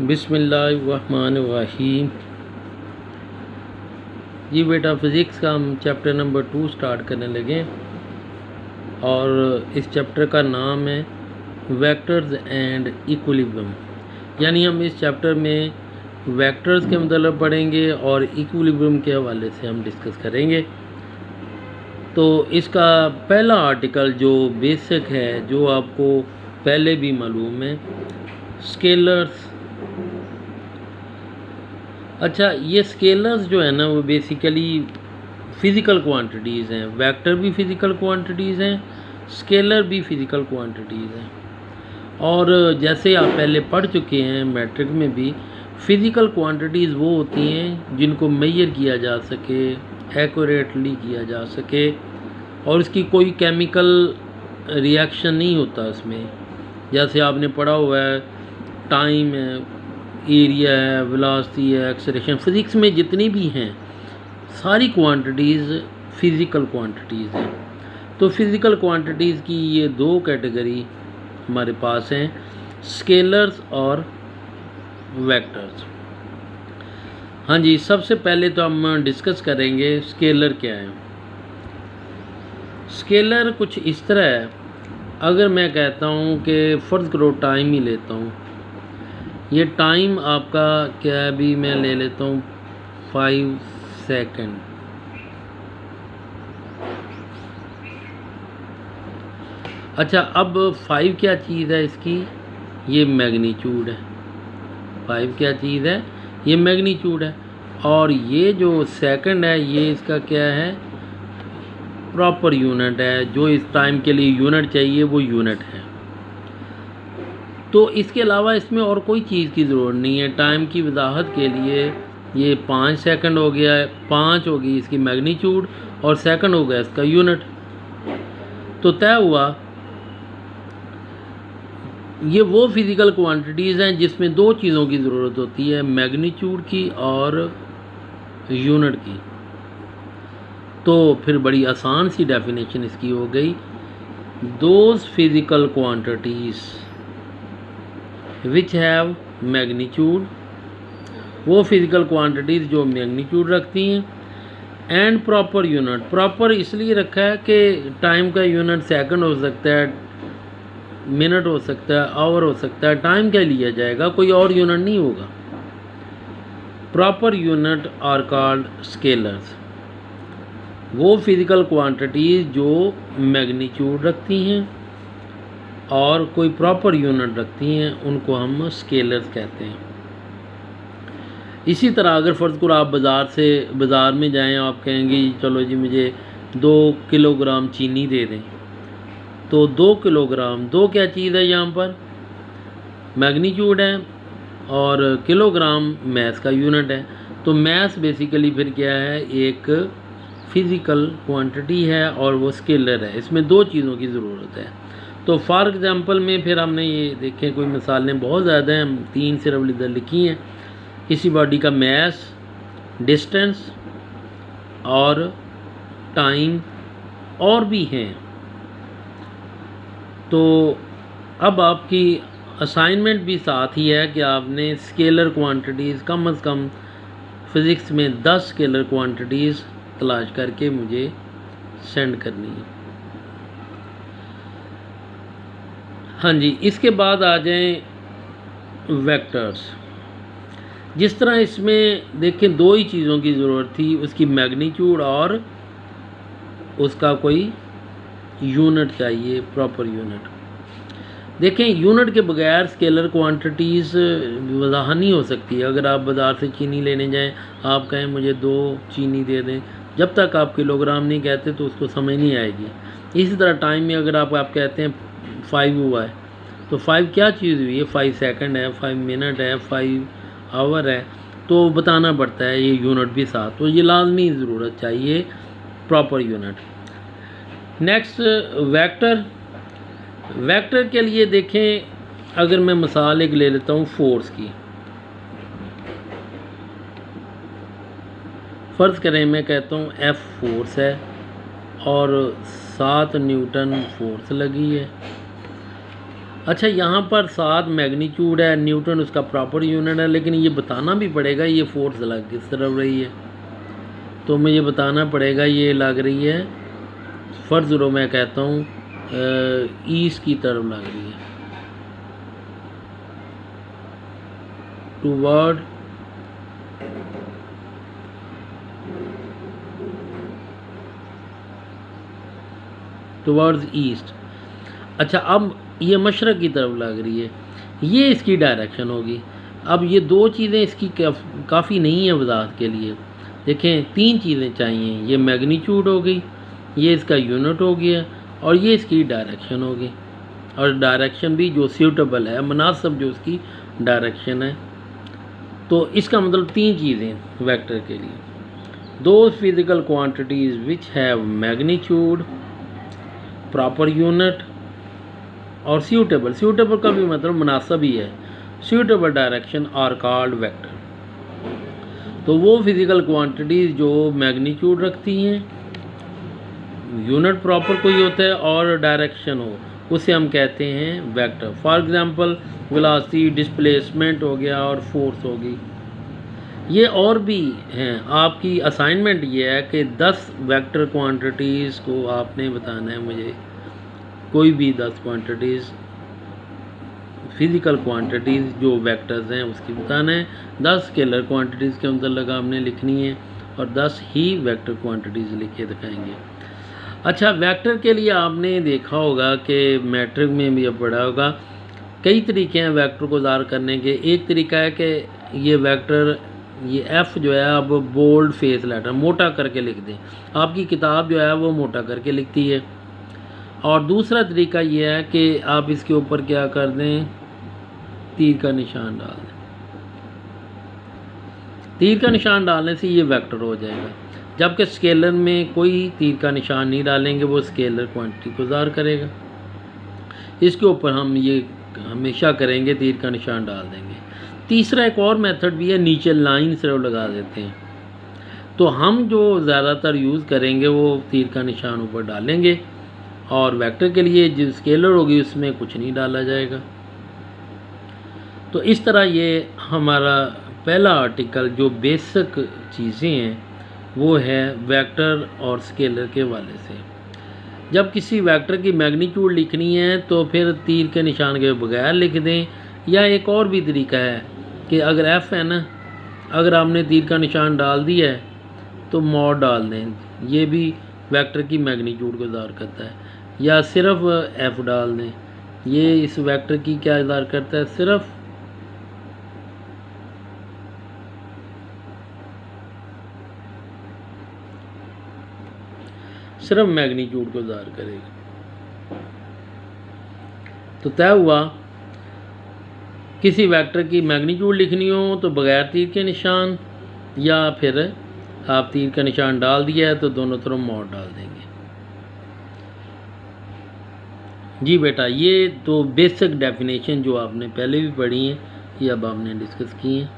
बिस्मिल्लाहिर्रहमानिर्रहीम। जी बेटा, फ़िज़िक्स का हम चैप्टर नंबर 2 स्टार्ट करने लगे और इस चैप्टर का नाम है वेक्टर्स एंड इक्विलिब्रियम। यानी हम इस चैप्टर में वेक्टर्स के मतलब पढ़ेंगे और इक्विलिब्रियम के हवाले से हम डिस्कस करेंगे। तो इसका पहला आर्टिकल जो बेसिक है, जो आपको पहले भी मालूम है, स्केलर्स। अच्छा, ये स्केलर्स जो है ना, वो बेसिकली फ़िज़िकल क्वांटिटीज़ हैं। वेक्टर भी फ़िज़िकल क्वांटिटीज़ हैं, स्केलर भी फ़िज़िकल क्वांटिटीज़ हैं। और जैसे आप पहले पढ़ चुके हैं मैट्रिक में भी, फ़िज़िकल क्वांटिटीज़ वो होती हैं जिनको मेजर किया जा सके, एक्यूरेटली किया जा सके, और इसकी कोई केमिकल रिएक्शन नहीं होता इसमें। जैसे आपने पढ़ा हुआ है, टाइम है, एरिया है, वेलोसिटी है, एक्सेलरेशन। फ़िज़िक्स में जितनी भी हैं सारी क्वांटिटीज़ फ़िज़िकल क्वांटिटीज़ हैं। तो फ़िज़िकल क्वांटिटीज़ की ये दो कैटेगरी हमारे पास हैं, स्केलर्स और वेक्टर्स। हाँ जी, सबसे पहले तो हम डिस्कस करेंगे स्केलर क्या है। स्केलर कुछ इस तरह है, अगर मैं कहता हूँ कि फ़र्ज़ करो टाइम ही लेता हूँ, ये टाइम आपका क्या है, अभी मैं ले लेता हूँ 5 सेकंड। अच्छा, अब 5 क्या चीज़ है इसकी, ये मैग्नीट्यूड है। 5 क्या चीज़ है, ये मैग्नीट्यूड है। और ये जो सेकंड है, ये इसका क्या है, प्रॉपर यूनिट है। जो इस टाइम के लिए यूनिट चाहिए वो यूनिट है। तो इसके अलावा इसमें और कोई चीज़ की ज़रूरत नहीं है। टाइम की वजाहत के लिए ये 5 सेकंड हो गया है, 5 होगी इसकी मैग्नीट्यूड और सेकंड हो गया इसका यूनिट। तो तय हुआ, ये वो फिज़िकल क्वांटिटीज़ हैं जिसमें दो चीज़ों की ज़रूरत होती है, मैग्नीट्यूड की और यूनिट की। तो फिर बड़ी आसान सी डेफिनेशन इसकी हो गई, those physical quantities which have magnitude, वो फिज़िकल क्वांटिटीज़ जो मैग्नीट्यूड रखती हैं, एंड प्रॉपर यूनिट। प्रॉपर इसलिए रखा है कि टाइम का यूनिट सेकंड हो सकता है, मिनट हो सकता है, आवर हो सकता है। टाइम क्या लिया जाएगा, कोई और यूनिट नहीं होगा। Proper unit are called scalars. वो फिज़िकल क्वांटिटीज़ जो मैग्नीट्यूड रखती हैं और कोई प्रॉपर यूनिट रखती हैं, उनको हम स्केलर्स कहते हैं। इसी तरह अगर फ़र्ज़ करो आप बाज़ार में जाएं, आप कहेंगे चलो जी मुझे 2 किलोग्राम चीनी दे दें, तो 2 किलोग्राम, 2 क्या चीज़ है यहाँ पर, मैग्नीट्यूड है, और किलोग्राम मैस का यूनिट है। तो मैस बेसिकली फिर क्या है, एक फ़िज़िकल क्वांटिटी है और वो स्केलर है। इसमें दो चीज़ों की ज़रूरत है। तो फॉर एग्ज़ाम्पल में फिर हमने ये देखें, कोई मिसालें बहुत ज़्यादा हैं, हम 3 सिर्फ इधर लिखी हैं। किसी बॉडी का मैस, डिस्टेंस और टाइम और भी हैं। तो अब आपकी असाइनमेंट भी साथ ही है कि आपने स्केलर क्वांटिटीज़ कम से कम फ़िज़िक्स में 10 स्केलर क्वांटिटीज़ तलाश करके मुझे सेंड करनी है। हाँ जी, इसके बाद आ जाएं वेक्टर्स। जिस तरह इसमें देखें दो ही चीज़ों की ज़रूरत थी, उसकी मैग्नीट्यूड और उसका कोई यूनिट चाहिए, प्रॉपर यूनिट। देखें, यूनिट के बगैर स्केलर क्वांटिटीज़ वज़ाहत नहीं हो सकती। अगर आप बाज़ार से चीनी लेने जाएं, आप कहें मुझे 2 चीनी दे दें, जब तक आप किलोग्राम नहीं कहते तो उसको समझ नहीं आएगी। इसी तरह टाइम में अगर आप कहते हैं 5 हुआ है, तो 5 क्या चीज़ हुई है, 5 सेकंड है, 5 मिनट है, 5 आवर है, तो बताना पड़ता है ये यूनिट भी साथ। तो ये लाजमी ज़रूरत चाहिए proper unit. Next vector. Vector के लिए देखें, अगर मैं मिसाल एक ले लेता हूँ फोर्स की। फ़र्ज़ करें मैं कहता हूँ F फोर्स है और 7 न्यूटन फोर्स लगी है। अच्छा, यहाँ पर 7 मैग्नीट्यूड है, न्यूटन उसका प्रॉपर यूनिट है, लेकिन ये बताना भी पड़ेगा ये फोर्स लग किस तरफ रही है। तो मुझे बताना पड़ेगा ये लग रही है, फ़र्ज़ करो मैं कहता हूँ ईस्ट की तरफ लग रही है, टुवर्ड्स ईस्ट। अच्छा, अब ये मशरक़ की तरफ लग रही है, ये इसकी डायरेक्शन होगी। अब ये दो चीज़ें इसकी काफ़ी नहीं है वजाहत के लिए। देखें, 3 चीज़ें चाहिए, ये मैग्नीट्यूड हो गई, ये इसका यूनिट हो गया, और ये इसकी डायरेक्शन होगी, और डायरेक्शन भी जो सूटेबल है, मुनासिब जो उसकी डायरेक्शन है। तो इसका मतलब 3 चीज़ें वेक्टर के लिए। Those physical quantities which have magnitude, proper unit और सूटेबल का भी मतलब मुनासिब ही है, suitable direction are called vector. तो वो फिज़िकल क्वांटिटीज़ जो मैग्नीट्यूड रखती हैं, यूनिट प्रॉपर कोई होता है और डायरेक्शन हो, उसे हम कहते हैं vector. For example velocity, displacement हो गया और फोर्स होगी। ये और भी हैं, आपकी असाइनमेंट ये है कि 10 वेक्टर क्वांटिटीज़ को आपने बताना है मुझे, कोई भी 10 क्वांटिटीज़ फिज़िकल क्वांटिटीज़ जो वेक्टर्स हैं उसकी बताना है। 10 स्केलर क्वांटिटीज़ के मतलब आपने लिखनी है, और 10 ही वेक्टर क्वांटिटीज़ लिख के दिखाएंगे। अच्छा, वेक्टर के लिए आपने देखा होगा कि मैट्रिक में भी अब पढ़ा होगा, कई तरीके हैं वेक्टर को ज़ाहिर करने के। एक तरीका है कि ये वेक्टर, ये एफ़ जो है अब बोल्ड फेस लेटर मोटा करके लिख दें, आपकी किताब जो है वो मोटा करके लिखती है। और दूसरा तरीका ये है कि आप इसके ऊपर क्या कर दें, तीर का निशान डाल दें। तीर का निशान डालने से ये वेक्टर हो जाएगा, जबकि स्केलर में कोई तीर का निशान नहीं डालेंगे, वो स्केलर क्वांटिटी को ज़ाहिर करेगा। इसके ऊपर हम ये हमेशा करेंगे, तीर का निशान डाल देंगे। तीसरा एक और मेथड भी है, नीचे लाइन सिर्फ लगा देते हैं। तो हम जो ज़्यादातर यूज़ करेंगे वो तीर का निशान ऊपर डालेंगे, और वेक्टर के लिए जो स्केलर होगी उसमें कुछ नहीं डाला जाएगा। तो इस तरह ये हमारा पहला आर्टिकल जो बेसिक चीज़ें हैं वो है वेक्टर और स्केलर के वाले से। जब किसी वेक्टर की मैग्नीट्यूड लिखनी है तो फिर तीर के निशान के बगैर लिख दें, या एक और भी तरीका है कि अगर एफ़ है ना, अगर आपने तीर का निशान डाल दिया है तो मॉड डाल दें, ये भी वेक्टर की मैग्नीट्यूड को ज़ाहिर करता है। या सिर्फ एफ़ डाल दें, ये इस वेक्टर की क्या ज़ाहिर करता है, सिर्फ मैग्नीट्यूड को ज़ाहिर करेगा। तो तय हुआ, किसी वेक्टर की मैग्नीट्यूड लिखनी हो तो बगैर तीर के निशान, या फिर आप तीर का निशान डाल दिया है तो दोनों तरफ मॉड डाल देंगे। जी बेटा, ये तो बेसिक डेफिनेशन जो आपने पहले भी पढ़ी है, ये अब आपने डिस्कस की है।